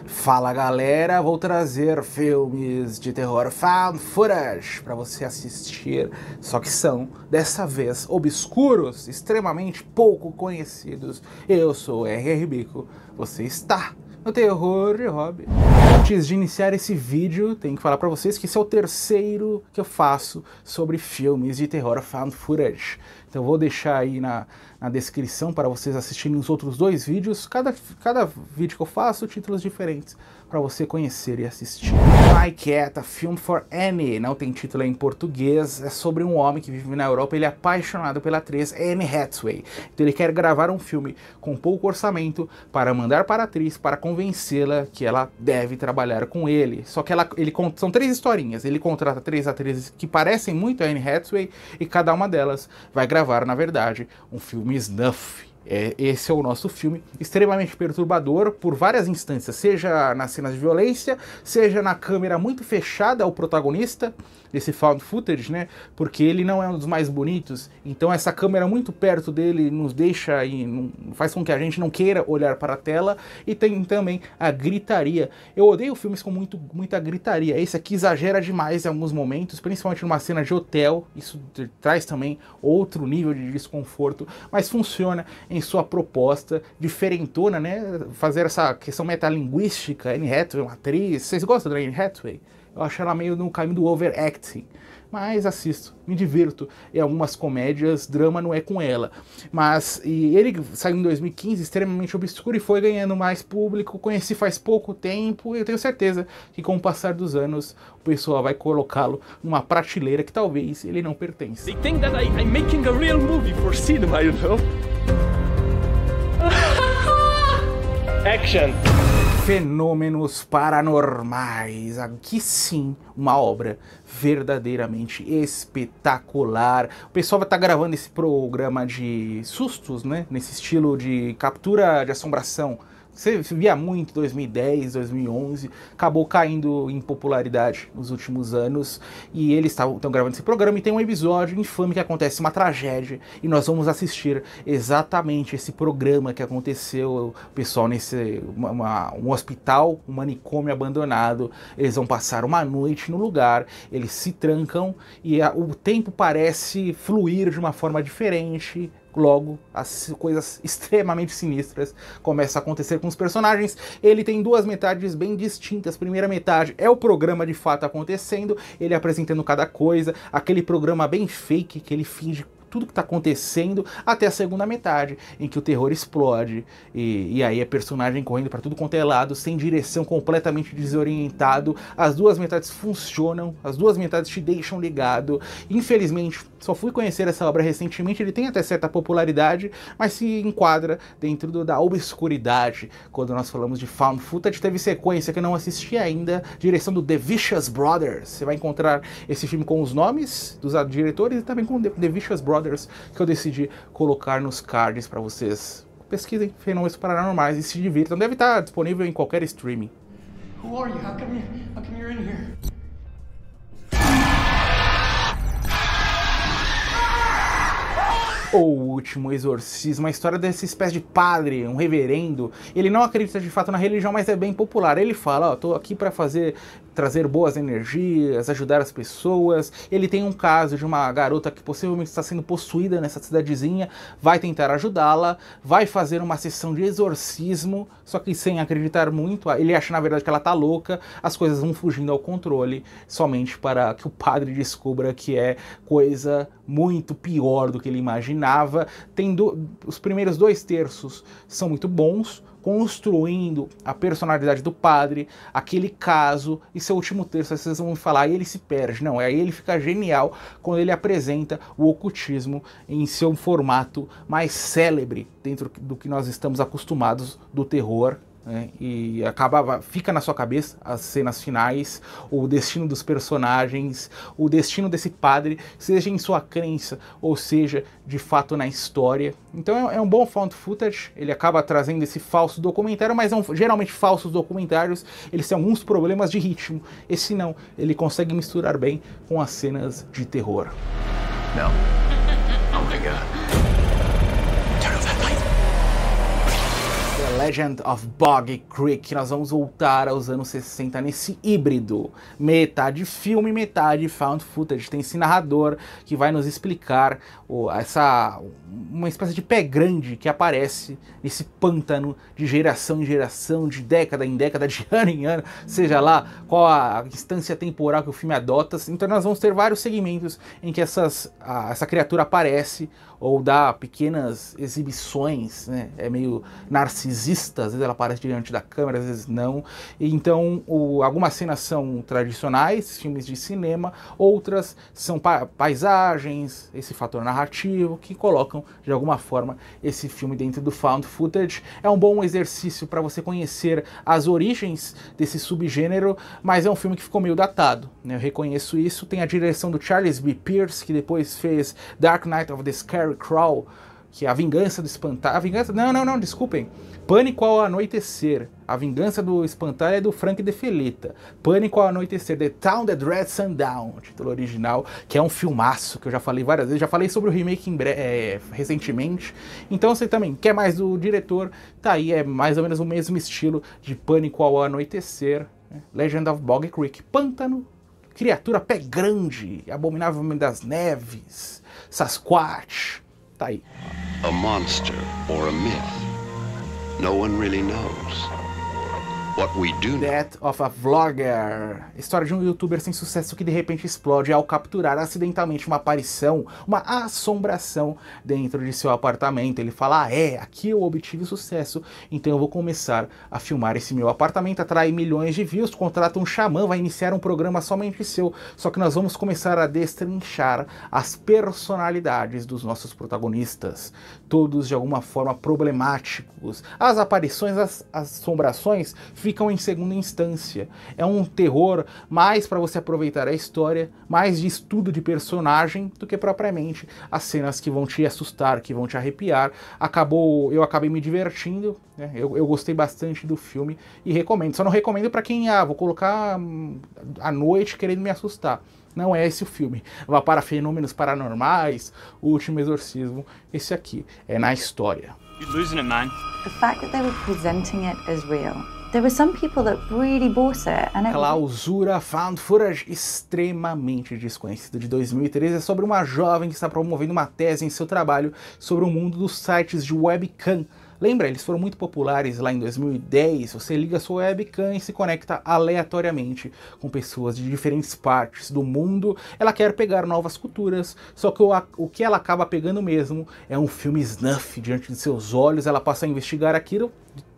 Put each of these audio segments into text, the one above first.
Fala galera, vou trazer filmes de terror found footage para você assistir, só que são, dessa vez, obscuros, extremamente pouco conhecidos. Eu sou o R.R. Bico, você está no Terror de Hobby. Antes de iniciar esse vídeo, tenho que falar para vocês que esse é o terceiro que eu faço sobre filmes de terror found footage. Então eu vou deixar aí na descrição para vocês assistirem os outros dois vídeos. Cada vídeo que eu faço, títulos diferentes, para você conhecer e assistir. My Cat, a Film for Annie, não tem título em português, é sobre um homem que vive na Europa, ele é apaixonado pela atriz Anne Hathaway. Então ele quer gravar um filme com pouco orçamento para mandar para a atriz, para convencê-la que ela deve trabalhar com ele. Só que são três historinhas, ele contrata três atrizes que parecem muito a Anne Hathaway e cada uma delas vai gravar, na verdade, um filme snuff. Esse é o nosso filme, extremamente perturbador por várias instâncias, seja nas cenas de violência, seja na câmera muito fechada ao protagonista desse found footage, né? Porque ele não é um dos mais bonitos, então essa câmera muito perto dele nos deixa e faz com que a gente não queira olhar para a tela. E tem também a gritaria. Eu odeio filmes com muita gritaria. Esse aqui exagera demais em alguns momentos, principalmente numa cena de hotel. Isso traz também outro nível de desconforto, mas funciona em sua proposta diferentona, né? Fazer essa questão metalinguística. Anne Hathaway, uma atriz. Vocês gostam da Anne Hathaway? Eu acho ela meio no caminho do overacting, mas assisto, me divirto. Em algumas comédias, drama não é com ela. E ele saiu em 2015, extremamente obscuro, e foi ganhando mais público. Conheci faz pouco tempo, e eu tenho certeza que com o passar dos anos, o pessoal vai colocá-lo numa prateleira que talvez ele não pertença. They think that I'm making a real movie for cinema, you know? Action! Fenômenos Paranormais, aqui sim, uma obra verdadeiramente espetacular. O pessoal vai estar gravando esse programa de sustos, né? Nesse estilo de captura de assombração. Você via muito em 2010, 2011, acabou caindo em popularidade nos últimos anos, e eles estão gravando esse programa, e tem um episódio infame que acontece uma tragédia, e nós vamos assistir exatamente esse programa que aconteceu, o pessoal nesse um hospital, um manicômio abandonado. Eles vão passar uma noite no lugar, eles se trancam, e o tempo parece fluir de uma forma diferente. Logo, as coisas extremamente sinistras começam a acontecer com os personagens. Ele tem duas metades bem distintas. A primeira metade é o programa de fato acontecendo, ele apresentando cada coisa, aquele programa bem fake que ele finge tudo que está acontecendo, até a segunda metade, em que o terror explode, e aí é personagem correndo para tudo quanto é lado, sem direção, completamente desorientado. As duas metades funcionam, as duas metades te deixam ligado. Infelizmente, só fui conhecer essa obra recentemente, ele tem até certa popularidade, mas se enquadra dentro da obscuridade. Quando nós falamos de found footage, teve sequência que eu não assisti ainda, direção do The Vicious Brothers. Você vai encontrar esse filme com os nomes dos diretores e também com The Vicious Brothers, que eu decidi colocar nos cards para vocês. Pesquisem Fenômenos Paranormais e se divirtam. Deve estar disponível em qualquer streaming. Who are you? How come you're in here? O Último Exorcismo, a história dessa espécie de padre, um reverendo. Ele não acredita de fato na religião, mas é bem popular. Ele fala, ó, tô aqui para trazer boas energias, ajudar as pessoas. Ele tem um caso de uma garota que possivelmente está sendo possuída nessa cidadezinha, vai tentar ajudá-la, vai fazer uma sessão de exorcismo, só que sem acreditar muito. Ele acha na verdade que ela tá louca, as coisas vão fugindo ao controle, somente para que o padre descubra que é coisa muito pior do que ele imaginava. Os primeiros 2/3 são muito bons, construindo a personalidade do padre, aquele caso, e seu último terço, vocês vão falar, e ele se perde. Não, aí ele fica genial quando ele apresenta o ocultismo em seu formato mais célebre, dentro do que nós estamos acostumados do terror. E fica na sua cabeça as cenas finais, o destino dos personagens, o destino desse padre, seja em sua crença ou seja de fato na história. Então é um bom found footage. Ele acaba trazendo esse falso documentário, mas geralmente falsos documentários eles têm alguns problemas de ritmo. Esse não, ele consegue misturar bem com as cenas de terror. Não. Oh my God. Turn off that light. Legend of Boggy Creek. Nós vamos voltar aos anos 60 nesse híbrido, metade filme, metade found footage. Tem esse narrador que vai nos explicar uma espécie de pé grande que aparece nesse pântano de geração em geração, de década em década, de ano em ano, seja lá qual a instância temporal que o filme adota. Então nós vamos ter vários segmentos em que essa criatura aparece ou dá pequenas exibições, né? É meio narcisista, às vezes ela aparece diante da câmera, às vezes não. Então, algumas cenas são tradicionais, filmes de cinema, outras são paisagens, esse fator narrativo, que colocam, de alguma forma, esse filme dentro do found footage. É um bom exercício para você conhecer as origens desse subgênero, mas é um filme que ficou meio datado, né? Eu reconheço isso. Tem a direção do Charles B. Pierce, que depois fez Dark Knight of the Scary Crow, que é A Vingança do Espantalho. Desculpem. Pânico ao Anoitecer. A Vingança do Espantalho é do Frank De Felitta. Pânico ao Anoitecer, The Town That Dread Sundown, título original, que é um filmaço, que eu já falei várias vezes. Já falei sobre o remake recentemente. Então você também quer mais do diretor, tá aí, é mais ou menos o mesmo estilo de Pânico ao Anoitecer, né? Legend of Boggy Creek. Pântano, criatura pé grande, Abominável Homem das Neves, Sasquatch, tá aí. A monster or a myth? No one really knows. What we do know. Death of a Vlogger. História de um youtuber sem sucesso que de repente explode ao capturar acidentalmente uma aparição, uma assombração dentro de seu apartamento. Ele fala, aqui eu obtive sucesso, então eu vou começar a filmar esse meu apartamento, atrai milhões de views, contrata um xamã, vai iniciar um programa somente seu, só que nós vamos começar a destrinchar as personalidades dos nossos protagonistas, todos de alguma forma problemáticos. As aparições, as assombrações ficam em segunda instância. É um terror mais para você aproveitar a história, mais de estudo de personagem do que propriamente as cenas que vão te assustar, que vão te arrepiar. Eu acabei me divertindo, né? Eu gostei bastante do filme e recomendo. Só não recomendo para quem, vou colocar à noite querendo me assustar. Não é esse o filme. Vá para Fenômenos Paranormais, O Último Exorcismo. Esse aqui é na história. You're losing it, man. The fact that they were presenting it as real. There were some people that really bought it, and Clausura Found Footage, extremamente desconhecido, de 2013, é sobre uma jovem que está promovendo uma tese em seu trabalho sobre o mundo dos sites de webcam. Lembra, eles foram muito populares lá em 2010, você liga a sua webcam e se conecta aleatoriamente com pessoas de diferentes partes do mundo. Ela quer pegar novas culturas, só que o que ela acaba pegando mesmo é um filme snuff diante de seus olhos. Ela passa a investigar aquilo,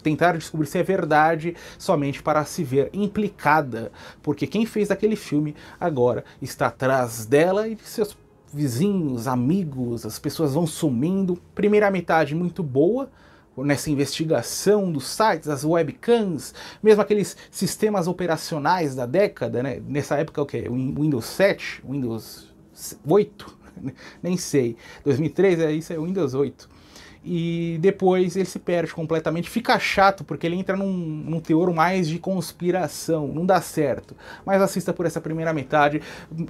tentar descobrir se é verdade, somente para se ver implicada, porque quem fez aquele filme agora está atrás dela e de seus vizinhos, amigos. As pessoas vão sumindo. Primeira metade muito boa, nessa investigação dos sites, das webcams, mesmo aqueles sistemas operacionais da década, né? Nessa época o que? Windows 7? Windows 8? Nem sei. 2003, isso é Windows 8. E depois ele se perde completamente, fica chato porque ele entra num teor mais de conspiração, não dá certo. Mas assista por essa primeira metade.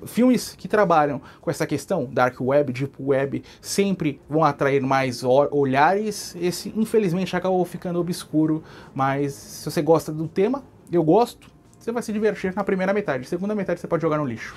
Filmes que trabalham com essa questão, Dark Web, Deep Web, sempre vão atrair mais olhares. Esse infelizmente acabou ficando obscuro, mas se você gosta do tema, eu gosto, você vai se divertir na primeira metade. Segunda metade você pode jogar no lixo.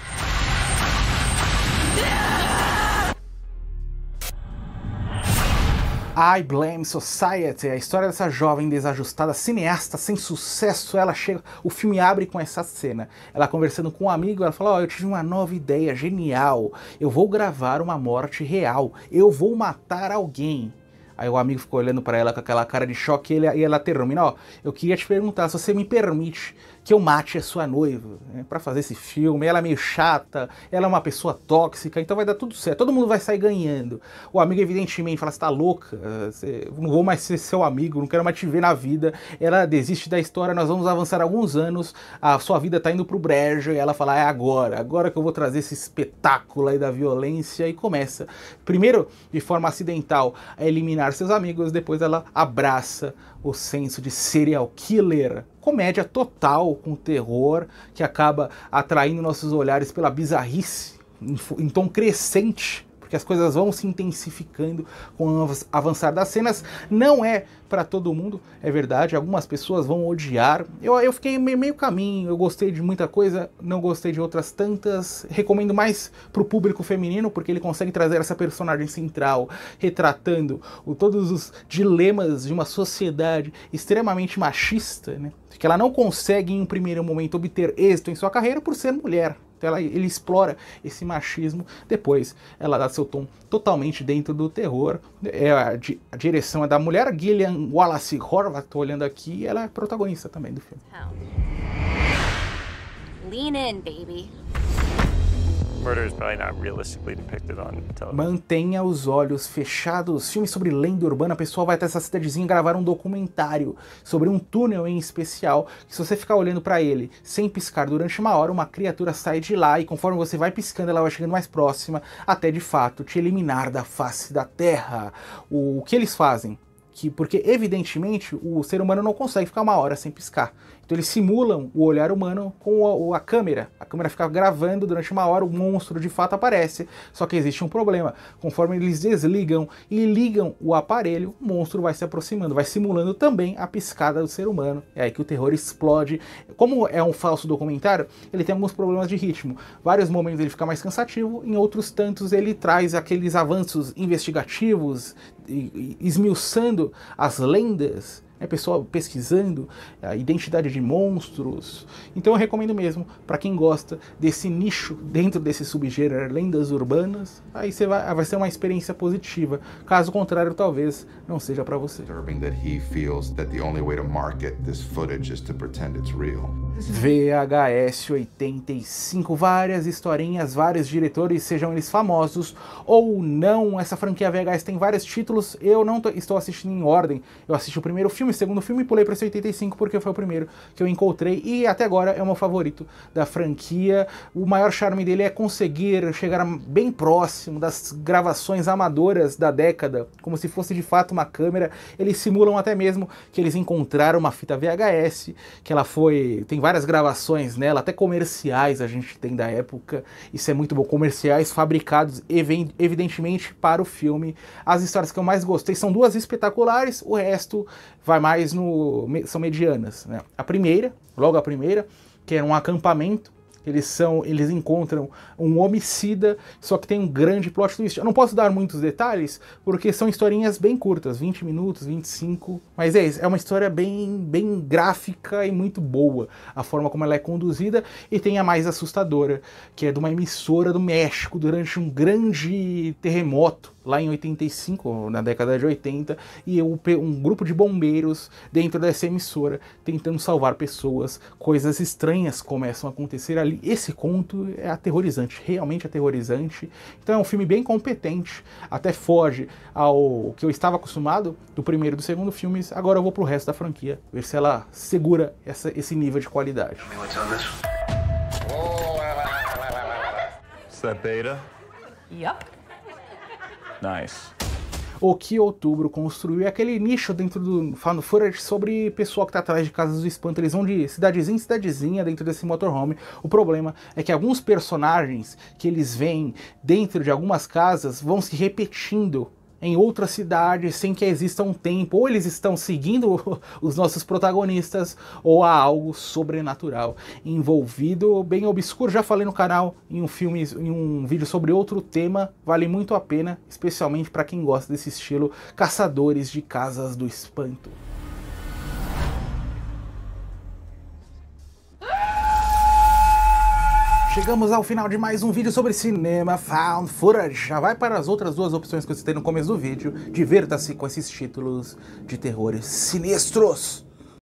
I Blame Society, a história dessa jovem desajustada, cineasta sem sucesso. Ela chega, o filme abre com essa cena, ela conversando com um amigo, ela fala, eu tive uma nova ideia, genial, eu vou gravar uma morte real, eu vou matar alguém. Aí o amigo ficou olhando para ela com aquela cara de choque e ela termina, eu queria te perguntar se você me permite que eu mate a sua noiva, né, para fazer esse filme. Ela é meio chata, ela é uma pessoa tóxica, então vai dar tudo certo, todo mundo vai sair ganhando. O amigo evidentemente fala, você tá louca, não vou mais ser seu amigo, não quero mais te ver na vida. Ela desiste da história, nós vamos avançar alguns anos, a sua vida tá indo pro brejo, e ela fala, é agora que eu vou trazer esse espetáculo aí da violência, e começa, primeiro de forma acidental, a eliminar seus amigos, depois ela abraça o senso de serial killer. Comédia total, com terror, que acaba atraindo nossos olhares pela bizarrice, em tom crescente, porque as coisas vão se intensificando com o avançar das cenas. Não é para todo mundo, é verdade, algumas pessoas vão odiar. Eu fiquei meio caminho, eu gostei de muita coisa, não gostei de outras tantas. Recomendo mais pro público feminino, porque ele consegue trazer essa personagem central, retratando todos os dilemas de uma sociedade extremamente machista, né? Que ela não consegue em um primeiro momento obter êxito em sua carreira por ser mulher. Então ele explora esse machismo, depois ela dá seu tom totalmente dentro do terror. A direção é da mulher, Gillian Wallace Horvath, tô olhando aqui, ela é protagonista também do filme. Lean in, baby. Murder is probably not realistically depicted on television. Mantenha os olhos fechados. Filme sobre lenda urbana. O pessoal vai até essa cidadezinha gravar um documentário sobre um túnel em especial, que se você ficar olhando para ele sem piscar durante uma hora, uma criatura sai de lá e conforme você vai piscando, ela vai chegando mais próxima, até de fato te eliminar da face da terra. O que eles fazem? Porque evidentemente o ser humano não consegue ficar uma hora sem piscar. Então eles simulam o olhar humano com a câmera. A câmera fica gravando durante uma hora, o monstro de fato aparece. Só que existe um problema. Conforme eles desligam e ligam o aparelho, o monstro vai se aproximando, vai simulando também a piscada do ser humano. É aí que o terror explode. Como é um falso documentário, ele tem alguns problemas de ritmo. Vários momentos ele fica mais cansativo, em outros tantos ele traz aqueles avanços investigativos, esmiuçando as lendas, pessoal pesquisando a identidade de monstros. Então eu recomendo mesmo para quem gosta desse nicho dentro desse subgênero lendas urbanas. Aí vai ser uma experiência positiva. Caso contrário, talvez não seja para você. That he feels that the only way to market this footage is to pretend it's real. VHS 85, várias historinhas, vários diretores, sejam eles famosos ou não. Essa franquia VHS tem vários títulos. Eu não estou assistindo em ordem. Eu assisti o primeiro filme, o segundo filme e pulei para esse 85 porque foi o primeiro que eu encontrei e até agora é o meu favorito da franquia. O maior charme dele é conseguir chegar bem próximo das gravações amadoras da década, como se fosse de fato uma câmera. Eles simulam até mesmo que eles encontraram uma fita VHS, que ela tem várias gravações nela, até comerciais a gente tem da época. Isso é muito bom, comerciais fabricados evidentemente para o filme. As histórias que eu mais gostei são duas espetaculares, o resto vai mais são medianas, né? Logo a primeira, que era um acampamento. Eles encontram um homicida, só que tem um grande plot twist. Eu não posso dar muitos detalhes, porque são historinhas bem curtas, 20 minutos, 25, mas é isso, é uma história bem gráfica e muito boa, a forma como ela é conduzida, e tem a mais assustadora, que é de uma emissora do México, durante um grande terremoto, lá em 85, na década de 80, e um grupo de bombeiros dentro dessa emissora, tentando salvar pessoas, coisas estranhas começam a acontecer ali. Esse conto é aterrorizante, realmente aterrorizante. Então é um filme bem competente, até foge ao que eu estava acostumado do primeiro e do segundo filmes. Agora eu vou pro resto da franquia, ver se ela segura esse nível de qualidade. Is that Beta? Yup. Nice. O que Outubro construiu é aquele nicho dentro do Found Footage sobre pessoal que está atrás de casas do espanto. Eles vão de cidadezinha em cidadezinha dentro desse motorhome. O problema é que alguns personagens que eles veem dentro de algumas casas vão se repetindo em outras cidades sem que exista um tempo. Ou eles estão seguindo os nossos protagonistas, ou há algo sobrenatural envolvido, bem obscuro. Já falei no canal em um vídeo sobre outro tema, vale muito a pena, especialmente para quem gosta desse estilo Caçadores de Casas do Espanto. Chegamos ao final de mais um vídeo sobre cinema Found Footage. Já vai para as outras duas opções que eu citei no começo do vídeo. Divirta-se com esses títulos de terrores sinistros.